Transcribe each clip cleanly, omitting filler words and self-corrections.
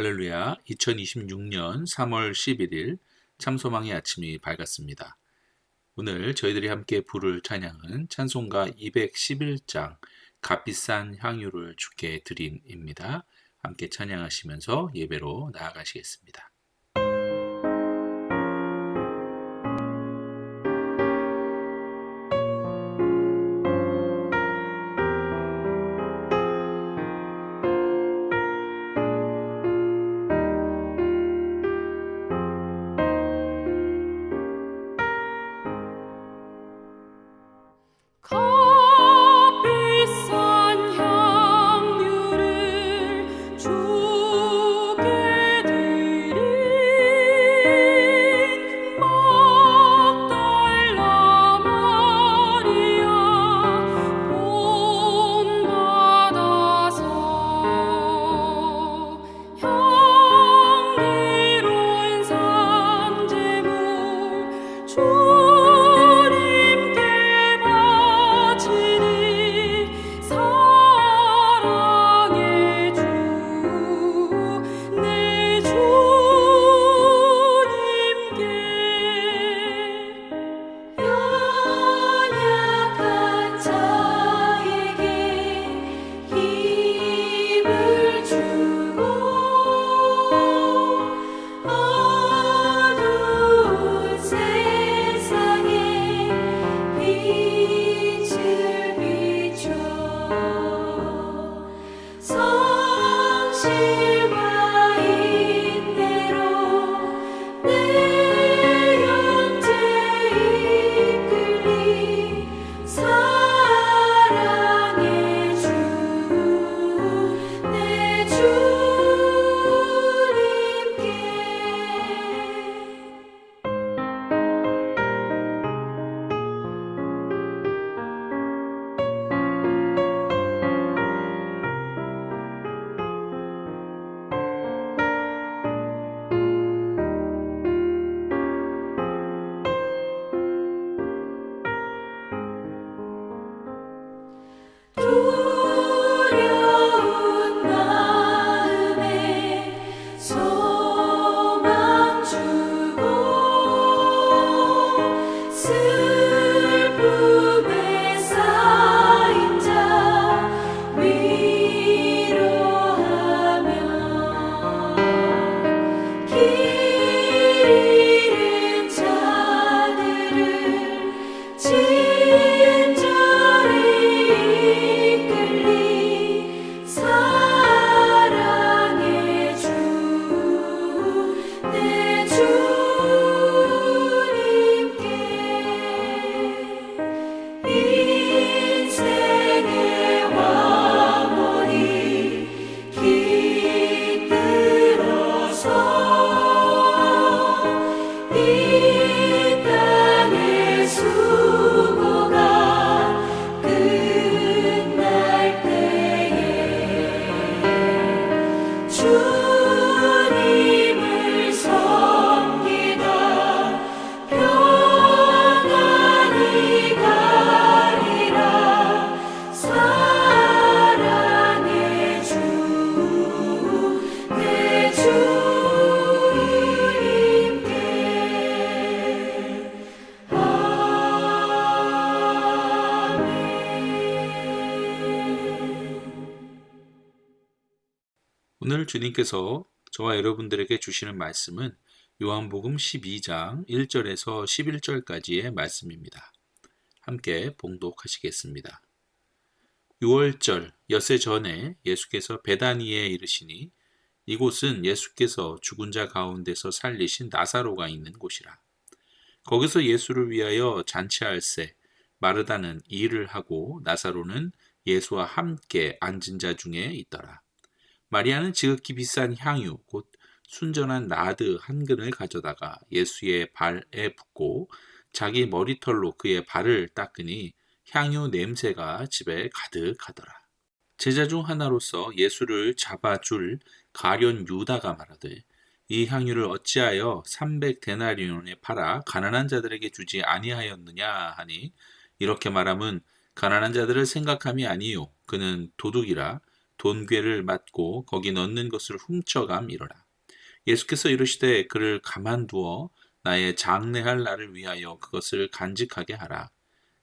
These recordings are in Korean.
할렐루야, 2026년 3월 11일 참소망의 아침이 밝았습니다. 오늘 저희들이 함께 부를 찬양은 찬송가 211장 값비싼 향유를 주께 드림입니다. 함께 찬양하시면서 예배로 나아가시겠습니다. 값비싼 향유를 주께 드린 막달라 마리아 본받아서 향기로운 산제물 주님께 바치니 사랑의 주 내 주님께 연약한 자에게 힘을 주고 어두운 세상에 빛을 비춰 성실과 인내로 내 영제 이끌리 사랑의 주 내 주님께 두려운 마음에 소망 주고 슬픔에 쌓인 자 위로하며 길 잃은 자들을 친절히 이끌리 사랑의 주 내 주님께 인생의 왕원이 깃들어서 이 땅의 수고가 끝날 때에 주님을 섬기다 평안히 가리라 사랑의 주 내 주님께 오늘 주님께서 저와 여러분들에게 주시는 말씀은 요한복음 12장 1절에서 11절까지의 말씀입니다. 함께 봉독하시겠습니다. 6월절 엿새 전에 예수께서 베다니에 이르시니 이곳은 예수께서 죽은 자 가운데서 살리신 나사로가 있는 곳이라. 거기서 예수를 위하여 잔치할새 마르다는 일을 하고 나사로는 예수와 함께 앉은 자 중에 있더라. 마리아는 지극히 비싼 향유 곧 순전한 나드 한 근을 가져다가 예수의 발에 붓고 자기 머리털로 그의 발을 닦으니 향유 냄새가 집에 가득하더라. 제자 중 하나로서 예수를 잡아줄 가룟 유다가 말하되 이 향유를 어찌하여 300데나리온에 팔아 가난한 자들에게 주지 아니하였느냐 하니 이렇게 말함은 가난한 자들을 생각함이 아니요 그는 도둑이라 돈궤를 맞고 거기 넣는 것을 훔쳐감이러라. 예수께서 이르시되 그를 가만두어 나의 장래할 날을 위하여 그것을 간직하게 하라.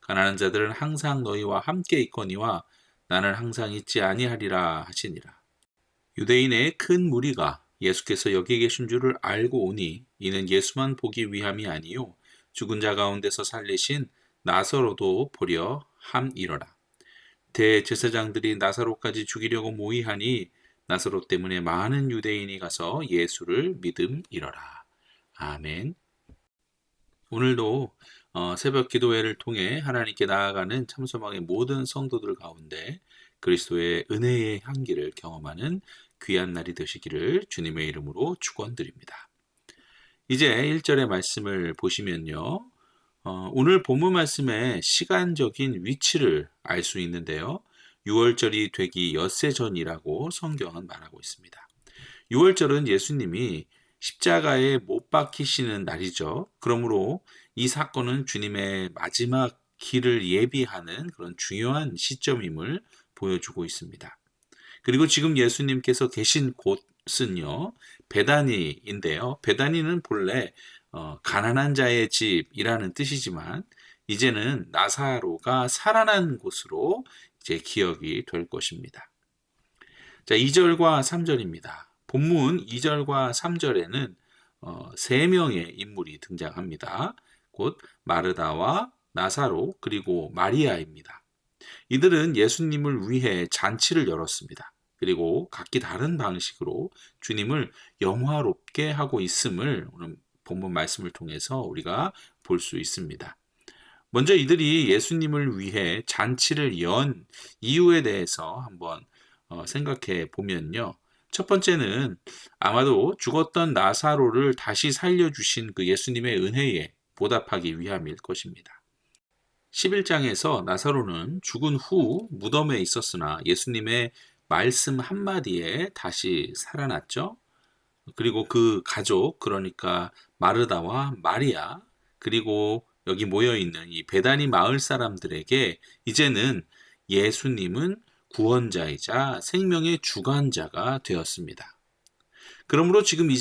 가난한 자들은 항상 너희와 함께 있거니와 나는 항상 있지 아니하리라 하시니라. 유대인의 큰 무리가 예수께서 여기 계신 줄을 알고 오니 이는 예수만 보기 위함이 아니요 죽은 자 가운데서 살리신 나사로도 보려 함이러라. 대제사장들이 나사로까지 죽이려고 모의하니 나사로 때문에 많은 유대인이 가서 예수를 믿음이러라. 아멘. 오늘도 새벽 기도회를 통해 하나님께 나아가는 참소망의 모든 성도들 가운데 그리스도의 은혜의 향기를 경험하는 귀한 날이 되시기를 주님의 이름으로 축원드립니다. 이제 1절의 말씀을 보시면요. 오늘 본문 말씀의 시간적인 위치를 알 수 있는데요. 6월절이 되기 엿새 전이라고 성경은 말하고 있습니다. 6월절은 예수님이 십자가에 못 박히시는 날이죠. 그러므로 이 사건은 주님의 마지막 길을 예비하는 그런 중요한 시점임을 보여주고 있습니다. 그리고 지금 예수님께서 계신 곳은요, 베다니인데요. 베다니는 본래 가난한 자의 집이라는 뜻이지만 이제는 나사로가 살아난 곳으로 이제 기억이 될 것입니다. 자, 2절과 3절입니다. 본문 2절과 3절에는 세 명의 인물이 등장합니다. 곧 마르다와 나사로 그리고 마리아입니다. 이들은 예수님을 위해 잔치를 열었습니다. 그리고 각기 다른 방식으로 주님을 영화롭게 하고 있음을 오늘 본문 말씀을 통해서 우리가 볼 수 있습니다. 먼저 이들이 예수님을 위해 잔치를 연 이유에 대해서 한번 생각해 보면요. 첫 번째는 아마도 죽었던 나사로를 다시 살려주신 그 예수님의 은혜에 보답하기 위함일 것입니다. 11장에서 나사로는 죽은 후 무덤에 있었으나 예수님의 말씀 한마디에 다시 살아났죠. 그리고 그 가족, 그러니까 마르다와 마리아, 그리고 여기 모여있는 이 베다니 마을 사람들에게 이제는 예수님은 구원자이자 생명의 주관자가 되었습니다. 그러므로 지금 이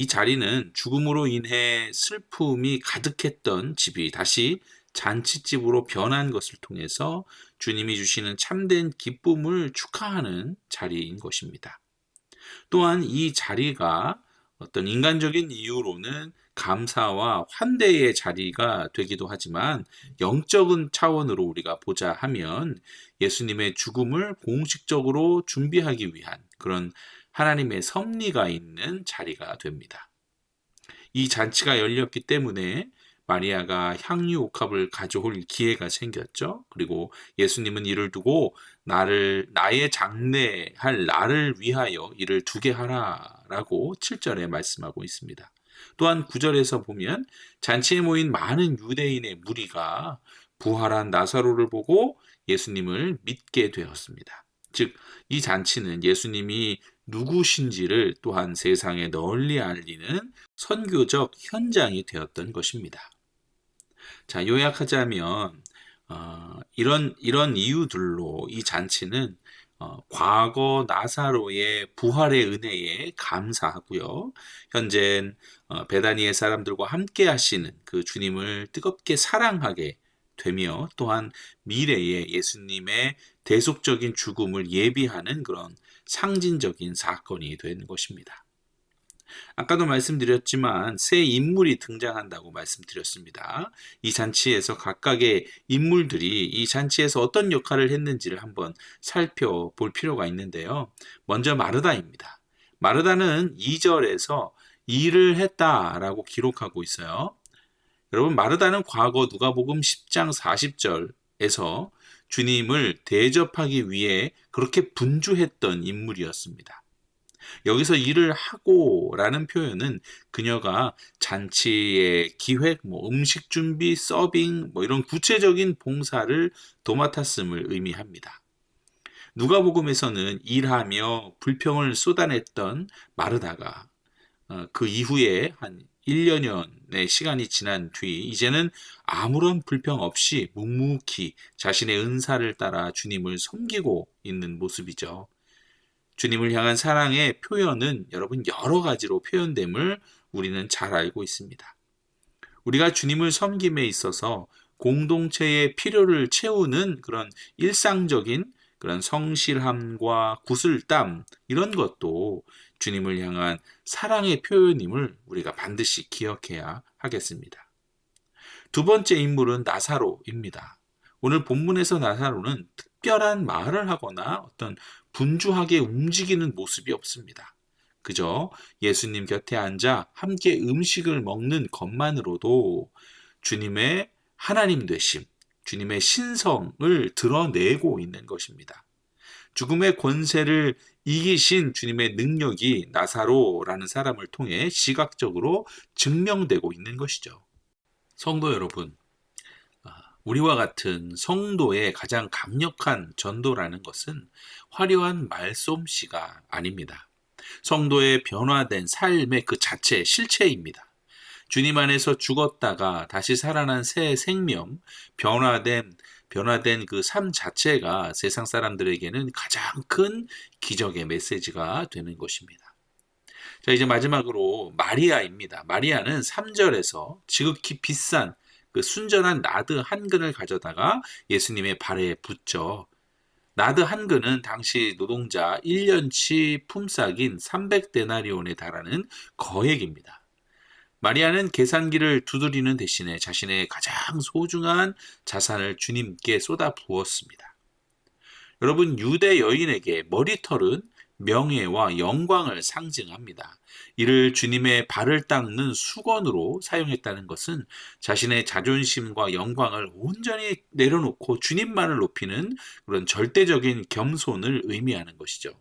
자리는 죽음으로 인해 슬픔이 가득했던 집이 다시 잔치집으로 변한 것을 통해서 주님이 주시는 참된 기쁨을 축하하는 자리인 것입니다. 또한 이 자리가 어떤 인간적인 이유로는 감사와 환대의 자리가 되기도 하지만 영적인 차원으로 우리가 보자 하면 예수님의 죽음을 공식적으로 준비하기 위한 그런 하나님의 섭리가 있는 자리가 됩니다. 이 잔치가 열렸기 때문에 마리아가 향유 옥합을 가져올 기회가 생겼죠. 그리고 예수님은 이를 두고 나의 장래할 나를 위하여 이를 두게 하라라고 7절에 말씀하고 있습니다. 또한 9절에서 보면 잔치에 모인 많은 유대인의 무리가 부활한 나사로를 보고 예수님을 믿게 되었습니다. 즉, 이 잔치는 예수님이 누구신지를 또한 세상에 널리 알리는 선교적 현장이 되었던 것입니다. 자, 요약하자면 이런 이유들로 이 잔치는 과거 나사로의 부활의 은혜에 감사하고요. 현재 베다니의 사람들과 함께 하시는 그 주님을 뜨겁게 사랑하게 되며 또한 미래의 예수님의 대속적인 죽음을 예비하는 그런 상징적인 사건이 된 것입니다. 아까도 말씀드렸지만 새 인물이 등장한다고 말씀드렸습니다. 이 잔치에서 각각의 인물들이 이 잔치에서 어떤 역할을 했는지를 한번 살펴볼 필요가 있는데요. 먼저 마르다입니다. 마르다는 2절에서 일을 했다라고 기록하고 있어요. 여러분, 마르다는 과거 누가복음 10장 40절에서 주님을 대접하기 위해 그렇게 분주했던 인물이었습니다. 여기서 일을 하고라는 표현은 그녀가 잔치의 기획, 음식 준비, 서빙, 이런 구체적인 봉사를 도맡았음을 의미합니다. 누가복음에서는 일하며 불평을 쏟아냈던 마르다가 그 이후에 한 1년여의 시간이 지난 뒤 이제는 아무런 불평 없이 묵묵히 자신의 은사를 따라 주님을 섬기고 있는 모습이죠. 주님을 향한 사랑의 표현은 여러분 여러 가지로 표현됨을 우리는 잘 알고 있습니다. 우리가 주님을 섬김에 있어서 공동체의 필요를 채우는 그런 일상적인 그런 성실함과 구슬땀 이런 것도 주님을 향한 사랑의 표현임을 우리가 반드시 기억해야 하겠습니다. 두 번째 인물은 나사로입니다. 오늘 본문에서 나사로는 특별한 말을 하거나 어떤 분주하게 움직이는 모습이 없습니다. 그저 예수님 곁에 앉아 함께 음식을 먹는 것만으로도 주님의 하나님 되심, 주님의 신성을 드러내고 있는 것입니다. 죽음의 권세를 이기신 주님의 능력이 나사로라는 사람을 통해 시각적으로 증명되고 있는 것이죠. 성도 여러분, 우리와 같은 성도의 가장 강력한 전도라는 것은 화려한 말솜씨가 아닙니다. 성도의 변화된 삶의 그 자체, 실체입니다. 주님 안에서 죽었다가 다시 살아난 새 생명, 변화된 그 삶 자체가 세상 사람들에게는 가장 큰 기적의 메시지가 되는 것입니다. 자, 이제 마지막으로 마리아입니다. 마리아는 3절에서 지극히 비싼 그 순전한 나드 한 근을 가져다가 예수님의 발에 붓죠. 나드 한 근은 당시 노동자 1년치 품삯인 300데나리온에 달하는 거액입니다. 마리아는 계산기를 두드리는 대신에 자신의 가장 소중한 자산을 주님께 쏟아 부었습니다. 여러분, 유대 여인에게 머리털은 명예와 영광을 상징합니다. 이를 주님의 발을 닦는 수건으로 사용했다는 것은 자신의 자존심과 영광을 온전히 내려놓고 주님만을 높이는 그런 절대적인 겸손을 의미하는 것이죠.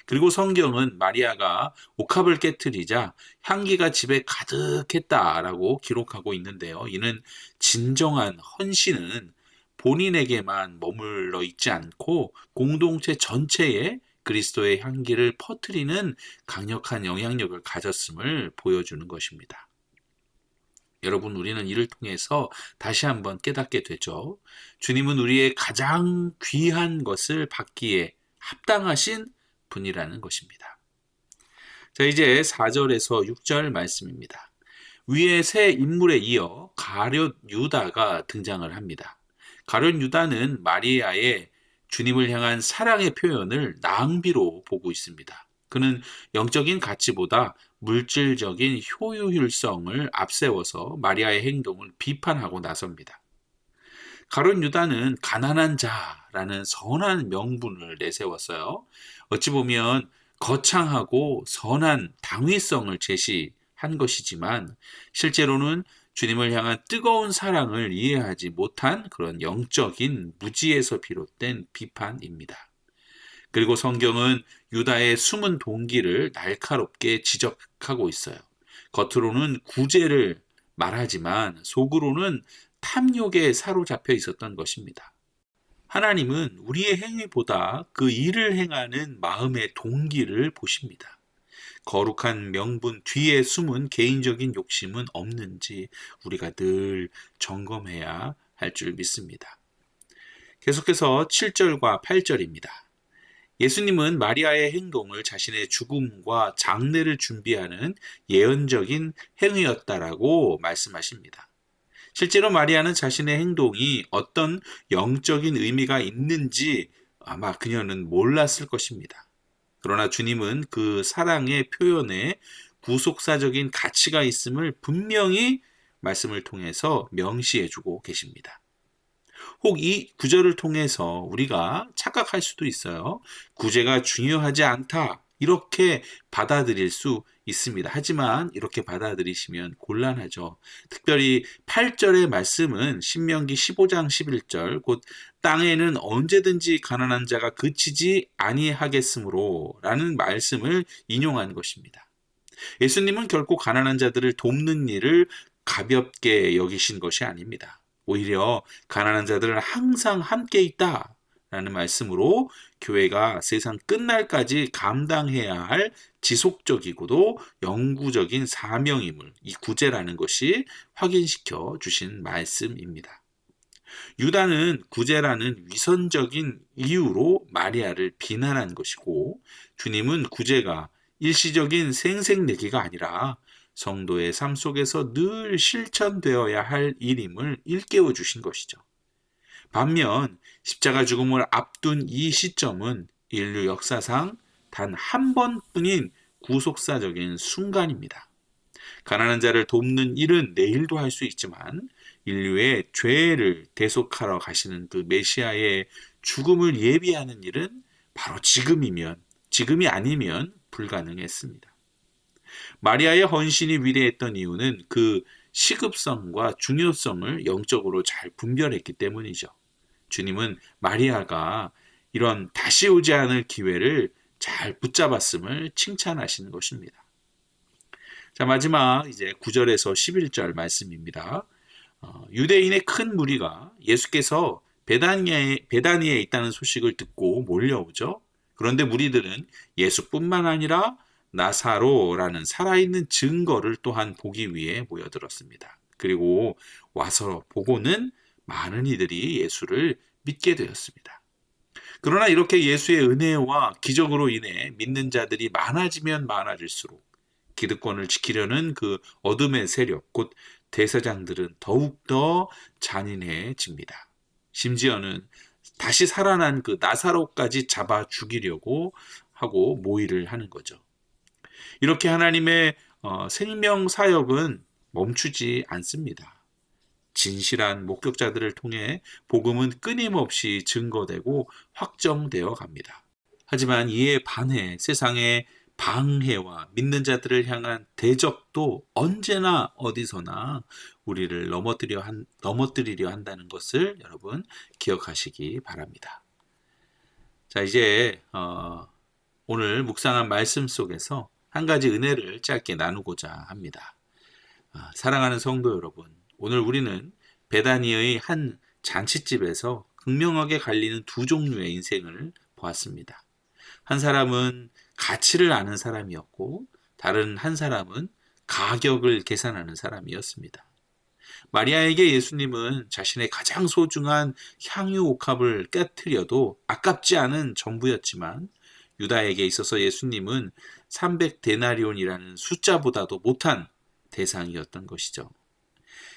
그리고 성경은 마리아가 옥합을 깨트리자 향기가 집에 가득했다라고 기록하고 있는데요. 이는 진정한 헌신은 본인에게만 머물러 있지 않고 공동체 전체에 그리스도의 향기를 퍼뜨리는 강력한 영향력을 가졌음을 보여주는 것입니다. 여러분, 우리는 이를 통해서 다시 한번 깨닫게 되죠. 주님은 우리의 가장 귀한 것을 받기에 합당하신 분이라는 것입니다. 자, 이제 4절에서 6절 말씀입니다. 위에 세 인물에 이어 가룟 유다가 등장을 합니다. 가룟 유다는 마리아의 주님을 향한 사랑의 표현을 낭비로 보고 있습니다. 그는 영적인 가치보다 물질적인 효율성을 앞세워서 마리아의 행동을 비판하고 나섭니다. 가룟 유다는 가난한 자라는 선한 명분을 내세웠어요. 어찌 보면 거창하고 선한 당위성을 제시한 것이지만 실제로는 주님을 향한 뜨거운 사랑을 이해하지 못한 그런 영적인 무지에서 비롯된 비판입니다. 그리고 성경은 유다의 숨은 동기를 날카롭게 지적하고 있어요. 겉으로는 구제를 말하지만 속으로는 탐욕에 사로잡혀 있었던 것입니다. 하나님은 우리의 행위보다 그 일을 행하는 마음의 동기를 보십니다. 거룩한 명분 뒤에 숨은 개인적인 욕심은 없는지 우리가 늘 점검해야 할 줄 믿습니다. 계속해서 7절과 8절입니다. 예수님은 마리아의 행동을 자신의 죽음과 장례를 준비하는 예언적인 행위였다라고 말씀하십니다. 실제로 마리아는 자신의 행동이 어떤 영적인 의미가 있는지 아마 그녀는 몰랐을 것입니다. 그러나 주님은 그 사랑의 표현에 구속사적인 가치가 있음을 분명히 말씀을 통해서 명시해주고 계십니다. 혹 이 구절을 통해서 우리가 착각할 수도 있어요. 구제가 중요하지 않다, 이렇게 받아들일 수 있습니다. 하지만 이렇게 받아들이시면 곤란하죠. 특별히 8절의 말씀은 신명기 15장 11절 곧 땅에는 언제든지 가난한 자가 그치지 아니하겠으므로 라는 말씀을 인용한 것입니다. 예수님은 결코 가난한 자들을 돕는 일을 가볍게 여기신 것이 아닙니다. 오히려 가난한 자들은 항상 함께 있다 라는 말씀으로 교회가 세상 끝날까지 감당해야 할 지속적이고도 영구적인 사명임을 이 구제라는 것이 확인시켜 주신 말씀입니다. 유다는 구제라는 위선적인 이유로 마리아를 비난한 것이고, 주님은 구제가 일시적인 생색내기가 아니라 성도의 삶 속에서 늘 실천되어야 할 일임을 일깨워 주신 것이죠. 반면 십자가 죽음을 앞둔 이 시점은 인류 역사상 단 한 번뿐인 구속사적인 순간입니다. 가난한 자를 돕는 일은 내일도 할 수 있지만 인류의 죄를 대속하러 가시는 그 메시아의 죽음을 예비하는 일은 바로 지금이 아니면 불가능했습니다. 마리아의 헌신이 위대했던 이유는 그 시급성과 중요성을 영적으로 잘 분별했기 때문이죠. 주님은 마리아가 이런 다시 오지 않을 기회를 잘 붙잡았음을 칭찬하시는 것입니다. 자, 마지막 이제 9절에서 11절 말씀입니다. 유대인의 큰 무리가 예수께서 베다니에 있다는 소식을 듣고 몰려오죠. 그런데 무리들은 예수뿐만 아니라 나사로라는 살아있는 증거를 또한 보기 위해 모여들었습니다. 그리고 와서 보고는 많은 이들이 예수를 믿게 되었습니다. 그러나 이렇게 예수의 은혜와 기적으로 인해 믿는 자들이 많아지면 많아질수록 기득권을 지키려는 그 어둠의 세력, 곧 대세장들은 더욱더 잔인해집니다. 심지어는 다시 살아난 그 나사로까지 잡아 죽이려고 하고 모의를 하는 거죠. 이렇게 하나님의 생명 사역은 멈추지 않습니다. 진실한 목격자들을 통해 복음은 끊임없이 증거되고 확정되어 갑니다. 하지만 이에 반해 세상의 방해와 믿는 자들을 향한 대적도 언제나 어디서나 우리를 넘어뜨리려 한다는 것을 여러분 기억하시기 바랍니다. 자, 이제 오늘 묵상한 말씀 속에서 한 가지 은혜를 짧게 나누고자 합니다. 사랑하는 성도 여러분, 오늘 우리는 베다니의 한 잔칫집에서 극명하게 갈리는 두 종류의 인생을 보았습니다. 한 사람은 가치를 아는 사람이었고, 다른 한 사람은 가격을 계산하는 사람이었습니다. 마리아에게 예수님은 자신의 가장 소중한 향유 옥합을 깨트려도 아깝지 않은 전부였지만, 유다에게 있어서 예수님은 300데나리온이라는 숫자보다도 못한 대상이었던 것이죠.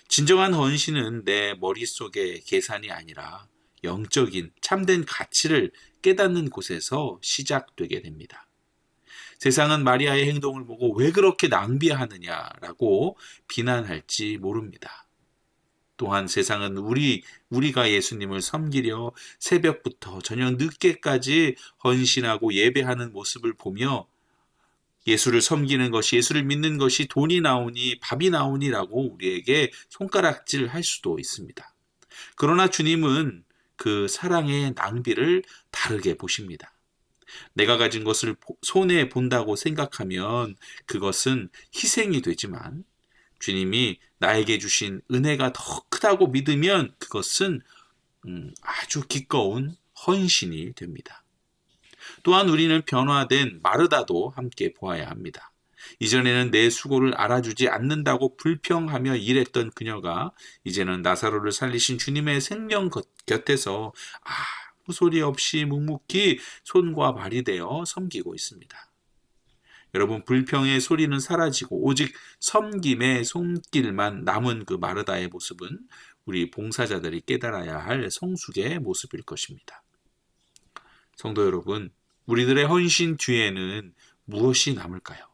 진정한 헌신은 내 머릿속의 계산이 아니라 영적인 참된 가치를 깨닫는 곳에서 시작되게 됩니다. 세상은 마리아의 행동을 보고 왜 그렇게 낭비하느냐라고 비난할지 모릅니다. 또한 세상은 우리가 예수님을 섬기려 새벽부터 저녁 늦게까지 헌신하고 예배하는 모습을 보며 예수를 섬기는 것이, 예수를 믿는 것이 돈이 나오니 밥이 나오니라고 우리에게 손가락질 할 수도 있습니다. 그러나 주님은 그 사랑의 낭비를 다르게 보십니다. 내가 가진 것을 손해 본다고 생각하면 그것은 희생이 되지만, 주님이 나에게 주신 은혜가 더 크다고 믿으면 그것은 아주 기꺼운 헌신이 됩니다. 또한 우리는 변화된 마르다도 함께 보아야 합니다. 이전에는 내 수고를 알아주지 않는다고 불평하며 일했던 그녀가 이제는 나사로를 살리신 주님의 생명 곁에서 아무 소리 없이 묵묵히 손과 발이 되어 섬기고 있습니다. 여러분, 불평의 소리는 사라지고 오직 섬김의 손길만 남은 그 마르다의 모습은 우리 봉사자들이 깨달아야 할 성숙의 모습일 것입니다. 성도 여러분, 우리들의 헌신 뒤에는 무엇이 남을까요?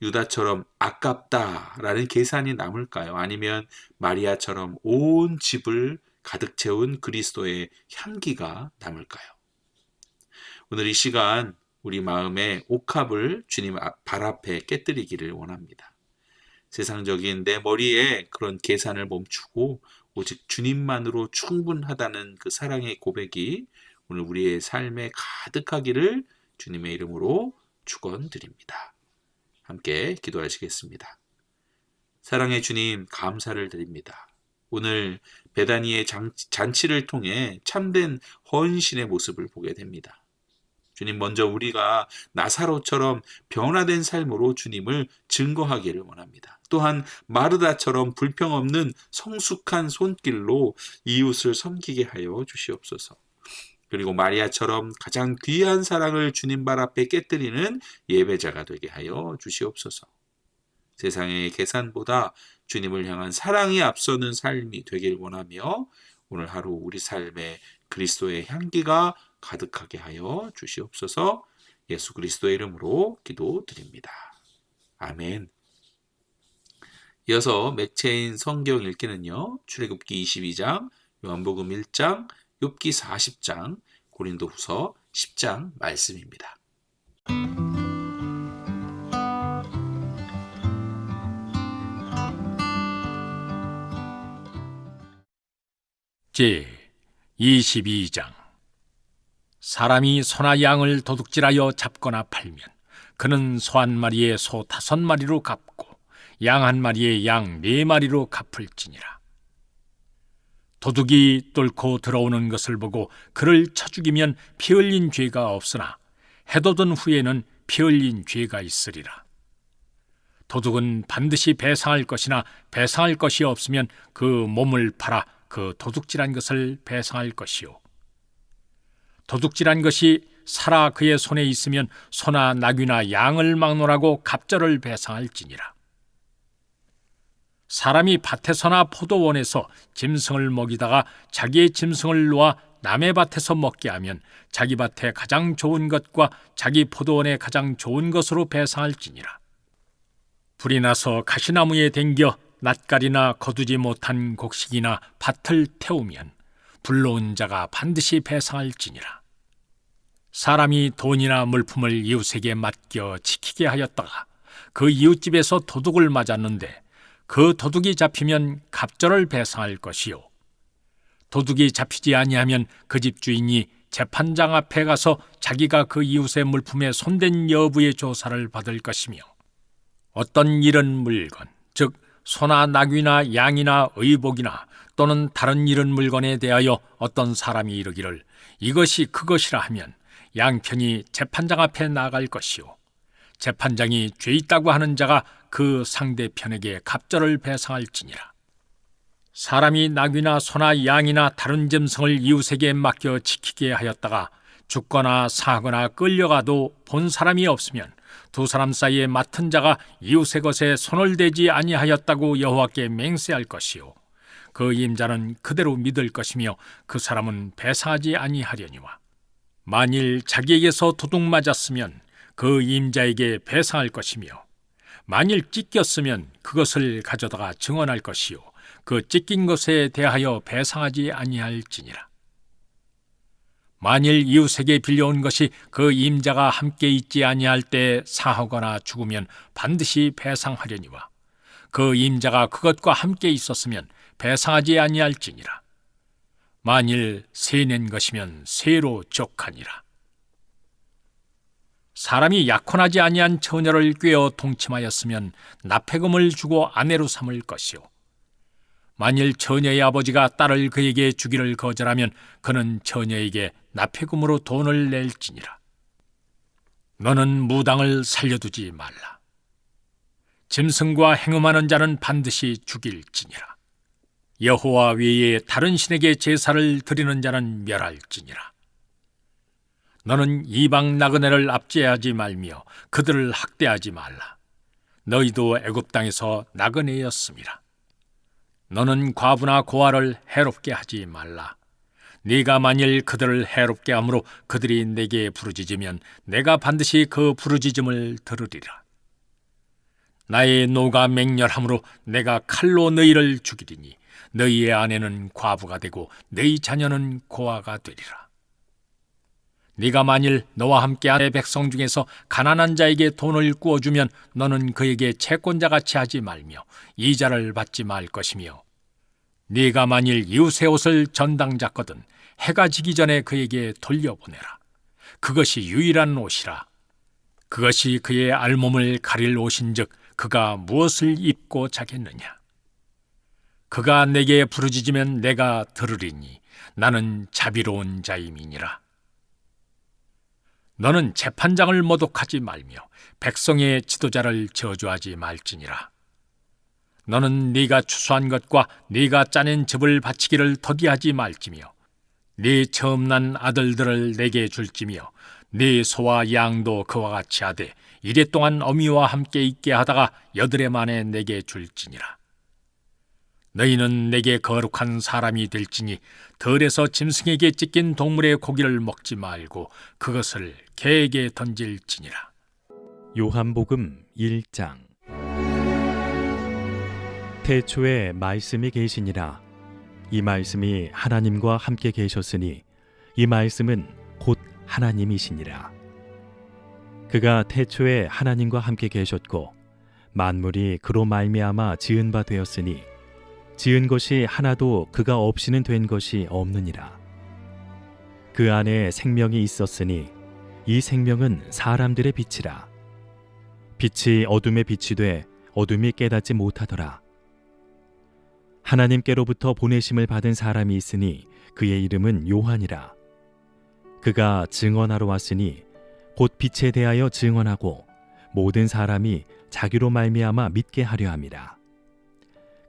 유다처럼 아깝다라는 계산이 남을까요? 아니면 마리아처럼 온 집을 가득 채운 그리스도의 향기가 남을까요? 오늘 이 시간 우리 마음의 옥합을 주님 발 앞에 깨뜨리기를 원합니다. 세상적인 내 머리에 그런 계산을 멈추고 오직 주님만으로 충분하다는 그 사랑의 고백이 오늘 우리의 삶에 가득하기를 주님의 이름으로 축원드립니다. 함께 기도하시겠습니다. 사랑의 주님, 감사를 드립니다. 오늘 베다니의 잔치를 통해 참된 헌신의 모습을 보게 됩니다. 주님 먼저 우리가 나사로처럼 변화된 삶으로 주님을 증거하기를 원합니다. 또한 마르다처럼 불평 없는 성숙한 손길로 이웃을 섬기게 하여 주시옵소서. 그리고 마리아처럼 가장 귀한 사랑을 주님 발 앞에 깨뜨리는 예배자가 되게 하여 주시옵소서. 세상의 계산보다 주님을 향한 사랑이 앞서는 삶이 되길 원하며 오늘 하루 우리 삶에 그리스도의 향기가 가득하게 하여 주시옵소서. 예수 그리스도의 이름으로 기도드립니다. 아멘. 이어서 매체인 성경 읽기는요. 출애굽기 22장, 요한복음 1장, 욥기 40장, 고린도후서 10장 말씀입니다. 제 22장. 사람이 소나 양을 도둑질하여 잡거나 팔면 그는 소 한 마리에 소 5마리로 갚고 양 한 마리에 양 4마리로 갚을지니라. 도둑이 뚫고 들어오는 것을 보고 그를 쳐 죽이면 피 흘린 죄가 없으나 해돋은 후에는 피 흘린 죄가 있으리라. 도둑은 반드시 배상할 것이나 배상할 것이 없으면 그 몸을 팔아 그 도둑질한 것을 배상할 것이요, 도둑질한 것이 살아 그의 손에 있으면 소나 나귀나 양을 막론하고 갑절을 배상할지니라. 사람이 밭에서나 포도원에서 짐승을 먹이다가 자기의 짐승을 놓아 남의 밭에서 먹게 하면 자기 밭에 가장 좋은 것과 자기 포도원에 가장 좋은 것으로 배상할지니라. 불이 나서 가시나무에 댕겨 낫갈이나 거두지 못한 곡식이나 밭을 태우면 불러온 자가 반드시 배상할지니라. 사람이 돈이나 물품을 이웃에게 맡겨 지키게 하였다가 그 이웃집에서 도둑을 맞았는데 그 도둑이 잡히면 갑절을 배상할 것이요, 도둑이 잡히지 아니하면 그 집 주인이 재판장 앞에 가서 자기가 그 이웃의 물품에 손댄 여부의 조사를 받을 것이며, 어떤 잃은 물건, 즉 소나 나귀나 양이나 의복이나 또는 다른 잃은 물건에 대하여 어떤 사람이 이르기를 이것이 그것이라 하면 양편이 재판장 앞에 나갈 것이요, 재판장이 죄 있다고 하는 자가 그 상대편에게 갑절을 배상할지니라. 사람이 나귀나 소나 양이나 다른 짐승을 이웃에게 맡겨 지키게 하였다가 죽거나 사거나 끌려가도 본 사람이 없으면 두 사람 사이에 맡은 자가 이웃의 것에 손을 대지 아니하였다고 여호와께 맹세할 것이요, 그 임자는 그대로 믿을 것이며 그 사람은 배상하지 아니하려니와, 만일 자기에게서 도둑 맞았으면 그 임자에게 배상할 것이며, 만일 찢겼으면 그것을 가져다가 증언할 것이요, 그 찢긴 것에 대하여 배상하지 아니할지니라. 만일 이웃에게 빌려온 것이 그 임자가 함께 있지 아니할 때 사하거나 죽으면 반드시 배상하려니와, 그 임자가 그것과 함께 있었으면 배상하지 아니할지니라. 만일 세낸 것이면 세로 족하니라. 사람이 약혼하지 아니한 처녀를 꾀어 동침하였으면 납폐금을 주고 아내로 삼을 것이요, 만일 처녀의 아버지가 딸을 그에게 주기를 거절하면 그는 처녀에게 납폐금으로 돈을 낼지니라. 너는 무당을 살려두지 말라. 짐승과 행음하는 자는 반드시 죽일지니라. 여호와 외에 다른 신에게 제사를 드리는 자는 멸할지니라. 너는 이방 나그네를 압제하지 말며 그들을 학대하지 말라. 너희도 애굽 땅에서 나그네였음이라. 너는 과부나 고아를 해롭게 하지 말라. 네가 만일 그들을 해롭게 함으로 그들이 내게 부르짖으면 내가 반드시 그 부르짖음을 들으리라. 나의 노가 맹렬함으로 내가 칼로 너희를 죽이리니 너희의 아내는 과부가 되고 너희 자녀는 고아가 되리라. 네가 만일 너와 함께 내 백성 중에서 가난한 자에게 돈을 구워주면 너는 그에게 채권자같이 하지 말며 이자를 받지 말 것이며, 네가 만일 이웃의 옷을 전당 잡거든 해가 지기 전에 그에게 돌려보내라. 그것이 유일한 옷이라. 그것이 그의 알몸을 가릴 옷인즉 그가 무엇을 입고 자겠느냐. 그가 내게 부르짖으면 내가 들으리니 나는 자비로운 자임이니라. 너는 재판장을 모독하지 말며 백성의 지도자를 저주하지 말지니라. 너는 네가 추수한 것과 네가 짜낸 즙을 바치기를 더디하지 말지며 네 처음 난 아들들을 내게 줄지며 네 소와 양도 그와 같이 하되 이래 동안 어미와 함께 있게 하다가 여드레 만에 내게 줄지니라. 너희는 내게 거룩한 사람이 될지니 들에서 짐승에게 찢긴 동물의 고기를 먹지 말고 그것을 개에게 던질지니라. 요한복음 1장. 태초에 말씀이 계시니라. 이 말씀이 하나님과 함께 계셨으니 이 말씀은 곧 하나님이시니라. 그가 태초에 하나님과 함께 계셨고 만물이 그로 말미암아 지은 바 되었으니 지은 것이 하나도 그가 없이는 된 것이 없느니라. 그 안에 생명이 있었으니 이 생명은 사람들의 빛이라. 빛이 어둠에 비치되 어둠이 깨닫지 못하더라. 하나님께로부터 보내심을 받은 사람이 있으니 그의 이름은 요한이라. 그가 증언하러 왔으니 곧 빛에 대하여 증언하고 모든 사람이 자기로 말미암아 믿게 하려 함이라.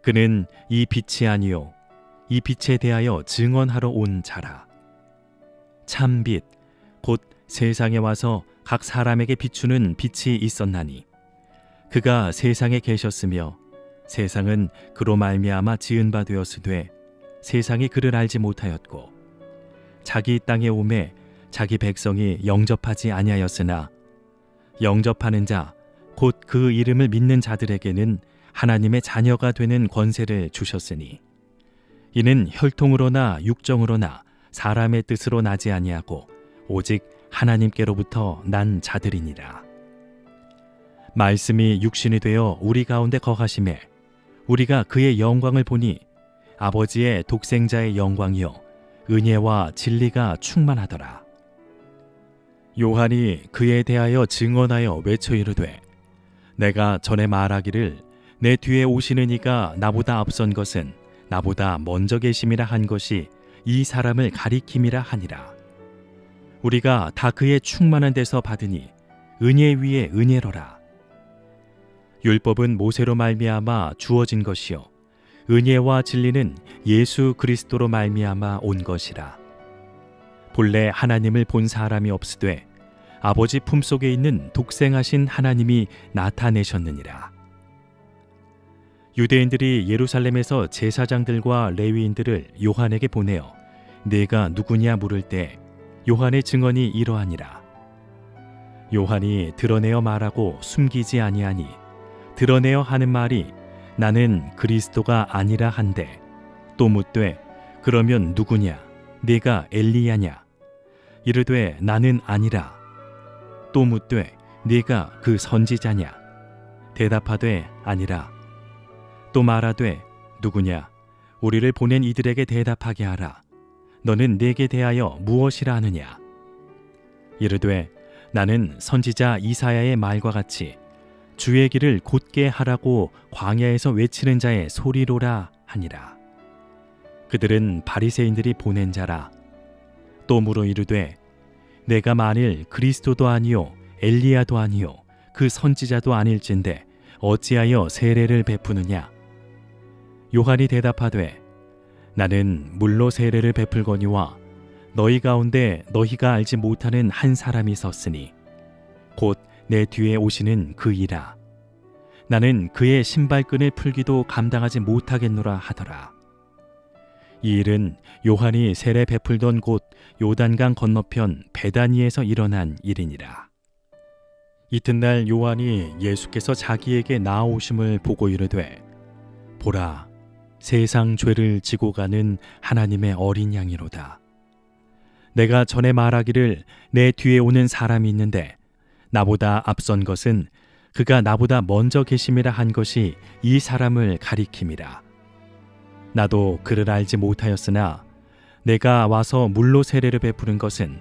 그는 이 빛이 아니요 이 빛에 대하여 증언하러 온 자라. 참 빛 곧 세상에 와서 각 사람에게 비추는 빛이 있었나니 그가 세상에 계셨으며 세상은 그로 말미암아 지은 바 되었으되 세상이 그를 알지 못하였고 자기 땅에 오매 자기 백성이 영접하지 아니하였으나 영접하는 자 곧 그 이름을 믿는 자들에게는 하나님의 자녀가 되는 권세를 주셨으니 이는 혈통으로나 육정으로나 사람의 뜻으로 나지 아니하고 오직 하나님께로부터 난 자들이니라. 말씀이 육신이 되어 우리 가운데 거하심에 우리가 그의 영광을 보니 아버지의 독생자의 영광이요 은혜와 진리가 충만하더라. 요한이 그에 대하여 증언하여 외쳐 이르되 내가 전에 말하기를 내 뒤에 오시는 이가 나보다 앞선 것은 나보다 먼저 계심이라 한 것이 이 사람을 가리킴이라 하니라. 우리가 다 그의 충만한 데서 받으니 은혜 위에 은혜로라. 율법은 모세로 말미암아 주어진 것이요 은혜와 진리는 예수 그리스도로 말미암아 온 것이라. 본래 하나님을 본 사람이 없으되 아버지 품속에 있는 독생하신 하나님이 나타내셨느니라. 유대인들이 예루살렘에서 제사장들과 레위인들을 요한에게 보내어 네가 누구냐 물을 때 요한의 증언이 이러하니라. 요한이 드러내어 말하고 숨기지 아니하니 드러내어 하는 말이 나는 그리스도가 아니라 한데 또 묻되 그러면 누구냐 네가 엘리야냐 이르되 나는 아니라 또 묻되 네가 그 선지자냐 대답하되 아니라 또 말하되 누구냐 우리를 보낸 이들에게 대답하게 하라. 너는 내게 대하여 무엇이라 하느냐 이르되 나는 선지자 이사야의 말과 같이 주의 길을 곧게 하라고 광야에서 외치는 자의 소리로라 하니라. 그들은 바리새인들이 보낸 자라. 또 물어 이르되 내가 만일 그리스도도 아니요 엘리야도 아니요 그 선지자도 아닐진데 어찌하여 세례를 베푸느냐. 요한이 대답하되 나는 물로 세례를 베풀거니와 너희 가운데 너희가 알지 못하는 한 사람이 섰으니 곧 내 뒤에 오시는 그이라. 나는 그의 신발끈을 풀기도 감당하지 못하겠노라 하더라. 이 일은 요한이 세례 베풀던 곳 요단강 건너편 베다니에서 일어난 일이니라. 이튿날 요한이 예수께서 자기에게 나아오심을 보고 이르되 보라 세상 죄를 지고 가는 하나님의 어린 양이로다. 내가 전에 말하기를 내 뒤에 오는 사람이 있는데 나보다 앞선 것은 그가 나보다 먼저 계심이라 한 것이 이 사람을 가리킴이라. 나도 그를 알지 못하였으나 내가 와서 물로 세례를 베푸는 것은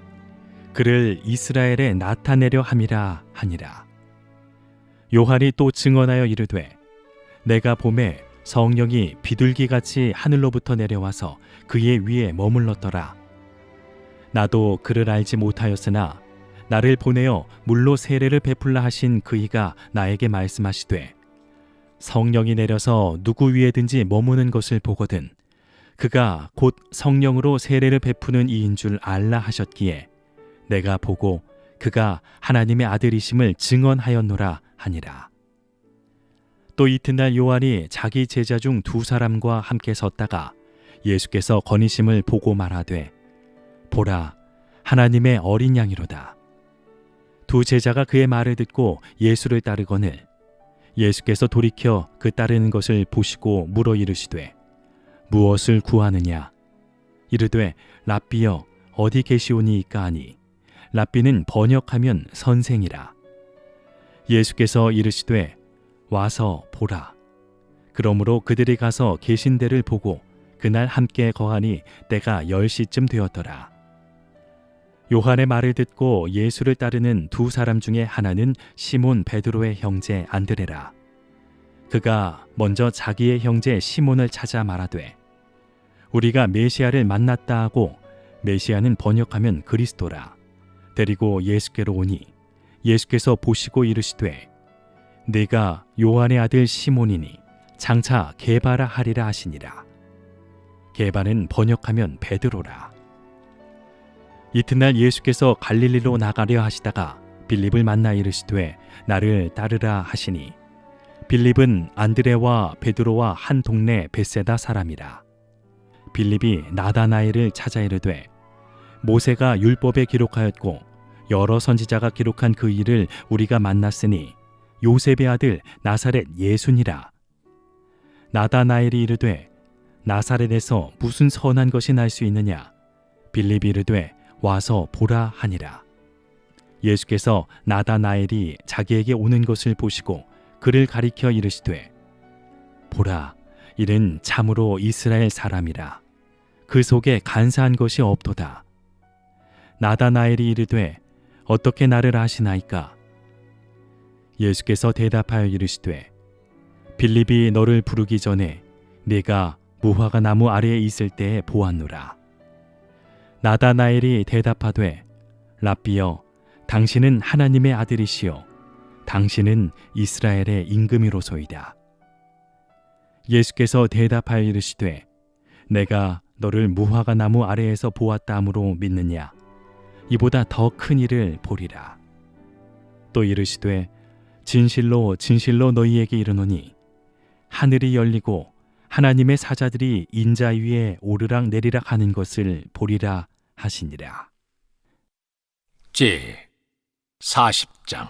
그를 이스라엘에 나타내려 함이라 하니라. 요한이 또 증언하여 이르되 내가 보매 성령이 비둘기같이 하늘로부터 내려와서 그의 위에 머물렀더라. 나도 그를 알지 못하였으나 나를 보내어 물로 세례를 베풀라 하신 그이가 나에게 말씀하시되 성령이 내려서 누구 위에든지 머무는 것을 보거든 그가 곧 성령으로 세례를 베푸는 이인 줄 알라 하셨기에 내가 보고 그가 하나님의 아들이심을 증언하였노라 하니라. 또 이튿날 요한이 자기 제자 중 2사람과 함께 섰다가 예수께서 거니심을 보고 말하되 보라 하나님의 어린 양이로다. 2 제자가 그의 말을 듣고 예수를 따르거늘 예수께서 돌이켜 그 따르는 것을 보시고 물어 이르시되 무엇을 구하느냐? 이르되 랍비여 어디 계시오니이까 하니 랍비는 번역하면 선생이라. 예수께서 이르시되 와서 보라. 그러므로 그들이 가서 계신 데를 보고 그날 함께 거하니 때가 10시쯤 되었더라. 요한의 말을 듣고 예수를 따르는 2사람 중에 하나는 시몬 베드로의 형제 안드레라. 그가 먼저 자기의 형제 시몬을 찾아 말하되 우리가 메시아를 만났다 하고 메시아는 번역하면 그리스도라. 데리고 예수께로 오니 예수께서 보시고 이르시되 네가 요한의 아들 시몬이니 장차 게바라 하리라 하시니라. 게바는 번역하면 베드로라. 이튿날 예수께서 갈릴리로 나가려 하시다가 빌립을 만나 이르시되 나를 따르라 하시니 빌립은 안드레와 베드로와 한 동네 벳세다 사람이라. 빌립이 나다나엘을 찾아 이르되 모세가 율법에 기록하였고 여러 선지자가 기록한 그 일을 우리가 만났으니 요셉의 아들 나사렛 예수니라. 나다나엘이 이르되 나사렛에서 무슨 선한 것이 날 수 있느냐? 빌립이 이르되 와서 보라 하니라. 예수께서 나다나엘이 자기에게 오는 것을 보시고 그를 가리켜 이르시되 보라 이는 참으로 이스라엘 사람이라. 그 속에 간사한 것이 없도다. 나다나엘이 이르되 어떻게 나를 아시나이까? 예수께서 대답하여 이르시되 빌립이 너를 부르기 전에 네가 무화과 나무 아래에 있을 때에 보았노라. 나다나엘이 대답하되 랍비여 당신은 하나님의 아들이시요 당신은 이스라엘의 임금이로소이다. 예수께서 대답하여 이르시되 내가 너를 무화과 나무 아래에서 보았다 함으로 믿느냐? 이보다 더 큰 일을 보리라. 또 이르시되 진실로 진실로 너희에게 이르노니 하늘이 열리고 하나님의 사자들이 인자 위에 오르락 내리락 하는 것을 보리라 하시니라. 제 40장.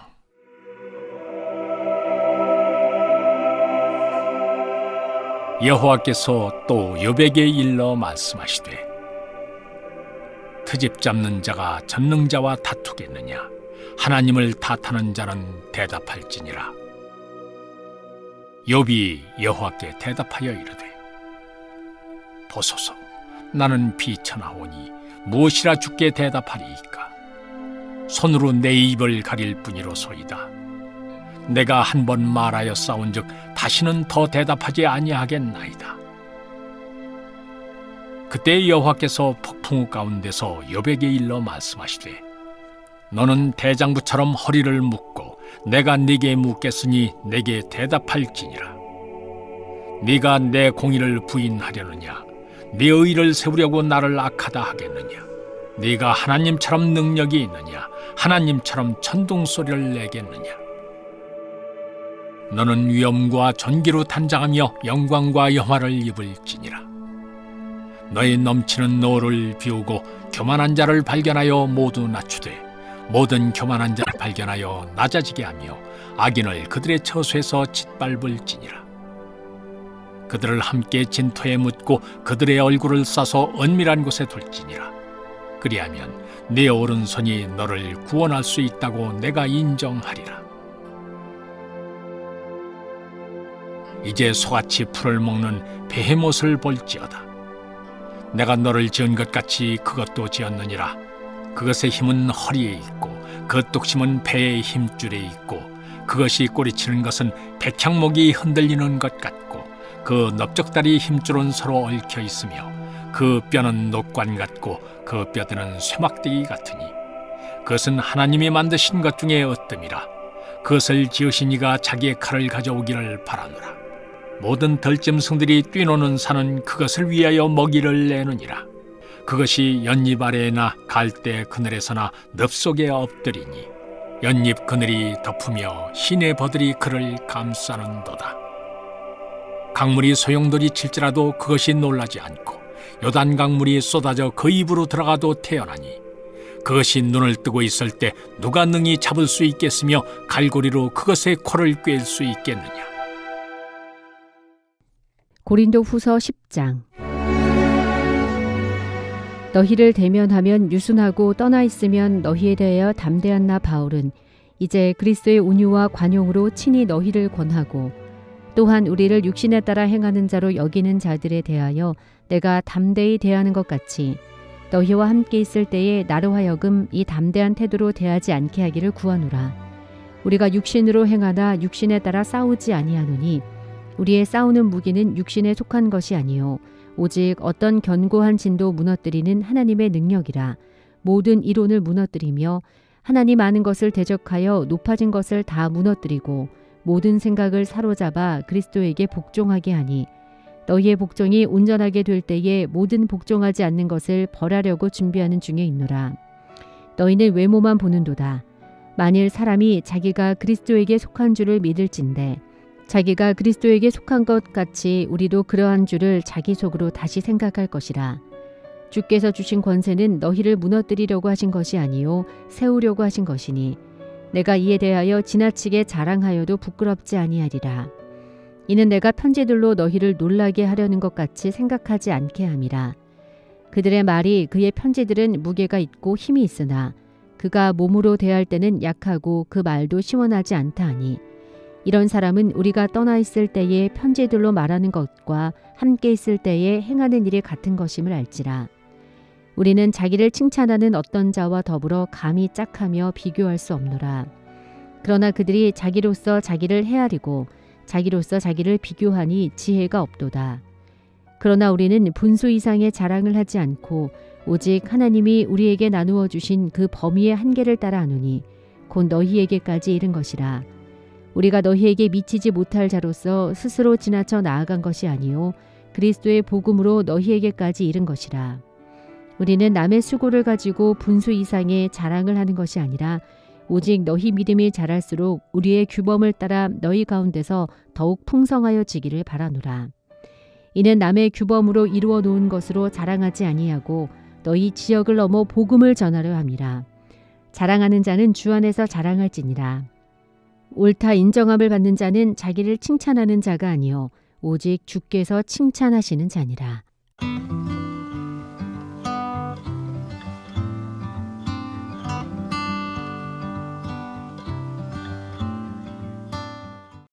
여호와께서 또 욥에게 일러 말씀하시되 트집 잡는 자가 전능자와 다투겠느냐? 하나님을 탓하는 자는 대답할지니라. 욥이 여호와께 대답하여 이르되 보소서 나는 비천하오니 무엇이라 주께 대답하리이까? 손으로 내 입을 가릴 뿐이로소이다. 내가 한 번 말하여 싸운즉 다시는 더 대답하지 아니하겠나이다. 그때 여호와께서 폭풍우 가운데서 욥에게 일러 말씀하시되 너는 대장부처럼 허리를 묶고 내가 네게 묻겠으니 내게 대답할지니라. 네가 내 공의를 부인하려느냐? 네 의를 세우려고 나를 악하다 하겠느냐? 네가 하나님처럼 능력이 있느냐? 하나님처럼 천둥소리를 내겠느냐? 너는 위엄과 존귀로 단장하며 영광과 영화를 입을지니라. 너의 넘치는 노를 비우고 교만한 자를 발견하여 모두 낮추되 모든 교만한 자를 발견하여 낮아지게 하며 악인을 그들의 처소에서 짓밟을지니라. 그들을 함께 진토에 묻고 그들의 얼굴을 싸서 은밀한 곳에 둘지니라. 그리하면 네 오른손이 너를 구원할 수 있다고 내가 인정하리라. 이제 소같이 풀을 먹는 베헤못을 볼지어다. 내가 너를 지은 것 같이 그것도 지었느니라. 그것의 힘은 허리에 있고 그 뚝심은 배의 힘줄에 있고 그것이 꼬리치는 것은 백향목이 흔들리는 것 같고 그 넓적다리 힘줄은 서로 얽혀 있으며 그 뼈는 녹관 같고 그 뼈들은 쇠막대기 같으니 그것은 하나님이 만드신 것 중에 어뜸이라. 그것을 지으신 이가 자기의 칼을 가져오기를 바라노라. 모든 덜짐승들이 뛰노는 산은 그것을 위하여 먹이를 내느니라. 그것이 연잎 아래에나 갈대 그늘에서나 늪 속에 엎드리니 연잎 그늘이 덮으며 시내 버들이 그를 감싸는도다. 강물이 소용돌이 칠지라도 그것이 놀라지 않고 요단 강물이 쏟아져 그 입으로 들어가도 태어나니 그것이 눈을 뜨고 있을 때 누가 능히 잡을 수 있겠으며 갈고리로 그것의 코를 꿰일 수 있겠느냐. 고린도 후서 10장. 너희를 대면하면 유순하고 떠나 있으면 너희에 대하여 담대한 나 바울은 이제 그리스도의 온유와 관용으로 친히 너희를 권하고 또한 우리를 육신에 따라 행하는 자로 여기는 자들에 대하여 내가 담대히 대하는 것 같이 너희와 함께 있을 때에 나로 하여금 이 담대한 태도로 대하지 않게 하기를 구하노라. 우리가 육신으로 행하나 육신에 따라 싸우지 아니하노니 우리의 싸우는 무기는 육신에 속한 것이 아니요 오직 어떤 견고한 진도 무너뜨리는 하나님의 능력이라. 모든 이론을 무너뜨리며 하나님 아는 것을 대적하여 높아진 것을 다 무너뜨리고 모든 생각을 사로잡아 그리스도에게 복종하게 하니 너희의 복종이 온전하게 될 때에 모든 복종하지 않는 것을 벌하려고 준비하는 중에 있노라. 너희는 외모만 보는도다. 만일 사람이 자기가 그리스도에게 속한 줄을 믿을진대 자기가 그리스도에게 속한 것 같이 우리도 그러한 줄을 자기 속으로 다시 생각할 것이라. 주께서 주신 권세는 너희를 무너뜨리려고 하신 것이 아니요 세우려고 하신 것이니 내가 이에 대하여 지나치게 자랑하여도 부끄럽지 아니하리라. 이는 내가 편지들로 너희를 놀라게 하려는 것 같이 생각하지 않게 함이라. 그들의 말이 그의 편지들은 무게가 있고 힘이 있으나 그가 몸으로 대할 때는 약하고 그 말도 시원하지 않다 하니 이런 사람은 우리가 떠나 있을 때에 편지들로 말하는 것과 함께 있을 때에 행하는 일이 같은 것임을 알지라. 우리는 자기를 칭찬하는 어떤 자와 더불어 감히 짝하며 비교할 수 없노라. 그러나 그들이 자기로서 자기를 헤아리고 자기로서 자기를 비교하니 지혜가 없도다. 그러나 우리는 분수 이상의 자랑을 하지 않고 오직 하나님이 우리에게 나누어 주신 그 범위의 한계를 따라 하노니 곧 너희에게까지 이른 것이라. 우리가 너희에게 미치지 못할 자로서 스스로 지나쳐 나아간 것이 아니요 그리스도의 복음으로 너희에게까지 이른 것이라. 우리는 남의 수고를 가지고 분수 이상의 자랑을 하는 것이 아니라 오직 너희 믿음이 자랄수록 우리의 규범을 따라 너희 가운데서 더욱 풍성하여지기를 바라노라. 이는 남의 규범으로 이루어 놓은 것으로 자랑하지 아니하고 너희 지역을 넘어 복음을 전하려 함이라. 자랑하는 자는 주 안에서 자랑할지니라. 옳다 인정함을 받는 자는 자기를 칭찬하는 자가 아니요 오직 주께서 칭찬하시는 자니라.